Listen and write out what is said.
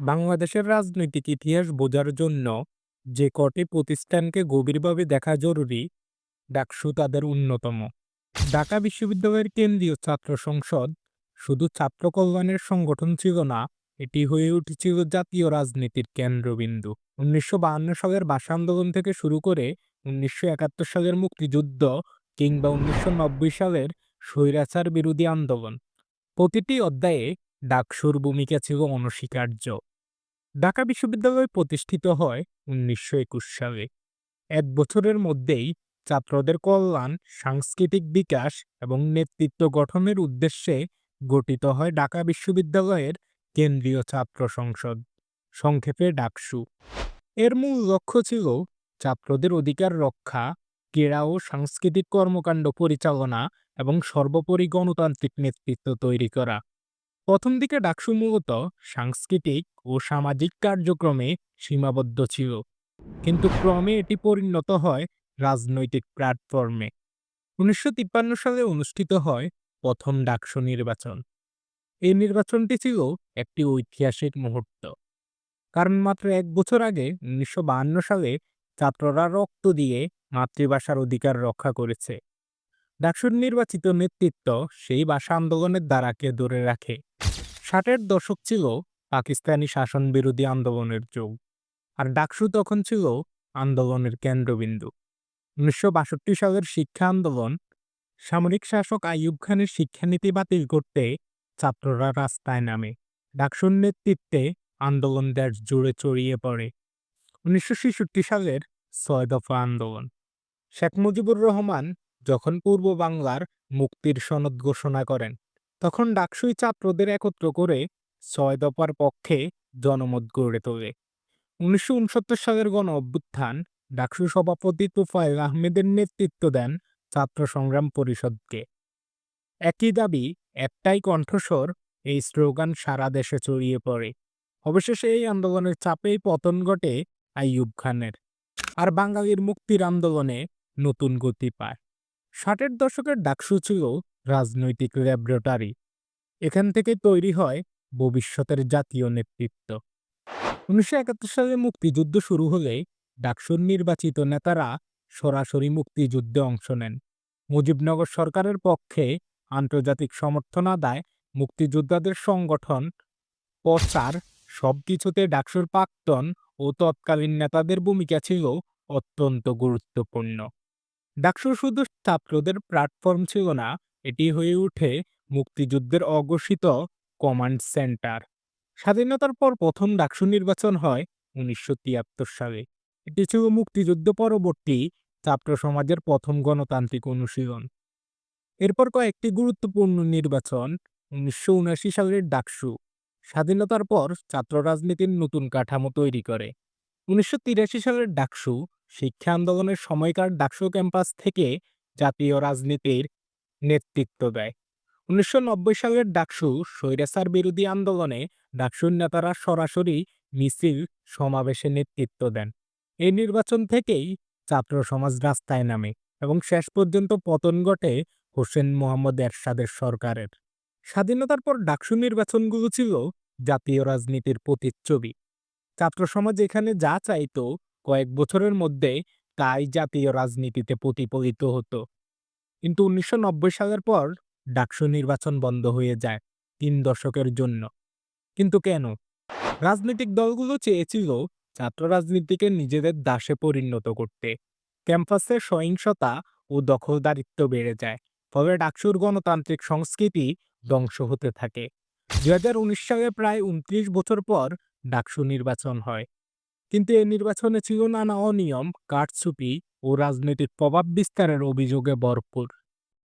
বাংলাদেশের রাজনৈতিক ইতিহাস বোঝার জন্য যে কটি প্রতিষ্ঠানকে গভীরভাবে দেখা জরুরি, ডাকসু তাদের অন্যতম। ঢাকা বিশ্ববিদ্যালয়ের কেন্দ্রীয় ছাত্র সংসদ শুধু ছাত্র কল্যাণের সংগঠন ছিল না, এটি হয়ে উঠেছিল জাতীয় রাজনীতির কেন্দ্রবিন্দু। ১৯৫২ সালের ভাষা আন্দোলন থেকে শুরু করে ১৯৭১ সালের মুক্তিযুদ্ধ কিংবা ১৯৯০ সালের স্বৈরাচার বিরোধী আন্দোলন, প্রতিটি অধ্যায়ে ডাকসুর ভূমিকা ছিল অনস্বীকার্য। ঢাকা বিশ্ববিদ্যালয় প্রতিষ্ঠিত হয় ১৯২১ সালে। এক বছরের মধ্যেই ছাত্রদের কল্যাণ, সাংস্কৃতিক বিকাশ এবং নেতৃত্ব গঠনের উদ্দেশ্যে গঠিত হয় ঢাকা বিশ্ববিদ্যালয়ের কেন্দ্রীয় ছাত্র সংসদ, সংক্ষেপে ডাকসু। এর মূল লক্ষ্য ছিল ছাত্রদের অধিকার রক্ষা, ক্রীড়া ও সাংস্কৃতিক কর্মকাণ্ড পরিচালনা এবং সর্বোপরি গণতান্ত্রিক নেতৃত্ব তৈরি করা। প্রথম দিকে ডাকসু মূলত সাংস্কৃতিক ও সামাজিক কার্যক্রমে সীমাবদ্ধ ছিল, কিন্তু ক্রমে এটি পরিণত হয় রাজনৈতিক প্ল্যাটফর্মে। ১৯৫৩ সালে অনুষ্ঠিত হয় প্রথম ডাকসু নির্বাচন। এই নির্বাচনটি ছিল একটি ঐতিহাসিক মুহূর্ত, কারণ মাত্র এক বছর আগে ১৯৫২ সালে ছাত্ররা রক্ত দিয়ে মাতৃভাষার অধিকার রক্ষা করেছে। ডাকসুর নির্বাচিত নেতৃত্ব সেই ভাষা আন্দোলনের ধারাকে ধরে রাখে। ৬০-এর দশক ছিল পাকিস্তানি শাসন বিরোধী আন্দোলনের যুগ, আর ডাকসু তখন ছিল আন্দোলনের কেন্দ্রবিন্দু। ১৯৬২ সালের শিক্ষা আন্দোলন, সামরিক শাসক আইয়ুব খানের শিক্ষানীতি বাতিল করতে ছাত্ররা রাস্তায় নামে। ডাকসুর নেতৃত্বে আন্দোলন দেশ জুড়ে ছড়িয়ে পড়ে। ১৯৬৬ সালের ৬ দফা আন্দোলন, শেখ মুজিবুর রহমান যখন পূর্ব বাংলার মুক্তির সনদ ঘোষণা করেন, তখন ডাকসুই ছাত্রদের একত্র করে ৬ দফার পক্ষে জনমত গড়ে তোলে। ১৯৬৯ সালের গণ অভ্যুত্থান, ডাকসু সভাপতি তোফায়েল আহমেদের নেতৃত্ব দেন ছাত্র সংগ্রাম পরিষদকে। একই দাবি, একটাই কণ্ঠস্বর, এই স্লোগান সারা দেশে ছড়িয়ে পড়ে। অবশেষে এই আন্দোলনের চাপেই পতন ঘটে আইয়ুব খানের, আর বাঙালির মুক্তির আন্দোলনে নতুন গতি পায়। ৬০-এর দশকের ডাকসু ছিল রাজনৈতিক ল্যাবরেটরি। এখান থেকে তৈরি হয় ভবিষ্যতের জাতীয় নেতৃত্ব। ১৯৭১ সালে মুক্তিযুদ্ধ শুরু হলে ডাকসুর নির্বাচিত নেতারা সরাসরি মুক্তিযুদ্ধে অংশ নেন। মুজিবনগর সরকারের পক্ষে আন্তর্জাতিক সমর্থন আদায়, মুক্তিযোদ্ধাদের সংগঠন, প্রচার, সবকিছুতে ডাকসুর প্রাক্তন ও তৎকালীন নেতাদের ভূমিকা ছিল অত্যন্ত গুরুত্বপূর্ণ। ডাকসু শুধু ছাত্রদের প্ল্যাটফর্ম ছিল না, এটি হয়ে ওঠে মুক্তিযুদ্ধের অঘোষিত কমান্ড সেন্টার। স্বাধীনতার পর প্রথম ডাকসু নির্বাচন হয় ১৯৭৩ সালে। এটি ছিল মুক্তিযুদ্ধ পরবর্তী ছাত্র সমাজের প্রথম গণতান্ত্রিক অনুশীলন। এরপর কয়েকটি গুরুত্বপূর্ণ নির্বাচন, ১৯৭৯ সালের ডাকসু স্বাধীনতার পর ছাত্র রাজনীতির নতুন কাঠামো তৈরি করে। ১৯৮৩ সালের ডাকসু শিক্ষা আন্দোলনের সময়কার ডাকসু ক্যাম্পাস থেকে জাতীয় রাজনীতির নেতৃত্ব দেয়। ১৯৯০ সালের ডাকসু স্বৈরাচার বিরোধী আন্দোলনে ডাকসুর নেতারা সরাসরি মিছিল, সমাবেশে নেতৃত্ব দেন। এই নির্বাচন থেকেই ছাত্র সমাজ রাস্তায় নামে এবং শেষ পর্যন্ত পতন ঘটে হোসেন মোহাম্মদ এরশাদের সরকারের। স্বাধীনতার পর ডাকসু নির্বাচনগুলো ছিল জাতীয় রাজনীতির প্রতিচ্ছবি। ছাত্র সমাজ এখানে যা চাইতো, কয়েক বছরের মধ্যে তাই জাতীয় রাজনীতিতে প্রতিফলিত হতো। কিন্তু ১৯৯০ সালের পর ডাকসু নির্বাচন বন্ধ হয়ে যায় ৩ দশকের জন্য। কিন্তু কেন? রাজনৈতিক দলগুলো চেয়েছিল ছাত্র রাজনীতিকে নিজেদের দাসে পরিণত করতে। ক্যাম্পাসে সহিংসতা ও দখলদারিত্ব বেড়ে যায়, ফলে ডাকসুর গণতান্ত্রিক সংস্কৃতি ধ্বংস হতে থাকে। ২০১৯ সালে প্রায় ২৯ বছর পর ডাকসু নির্বাচন হয়, কিন্তু এই নির্বাচনে ছিল নানা অনিয়ম, কারচুপি ও রাজনৈতিক প্রভাব বিস্তারের অভিযোগে ভরপুর।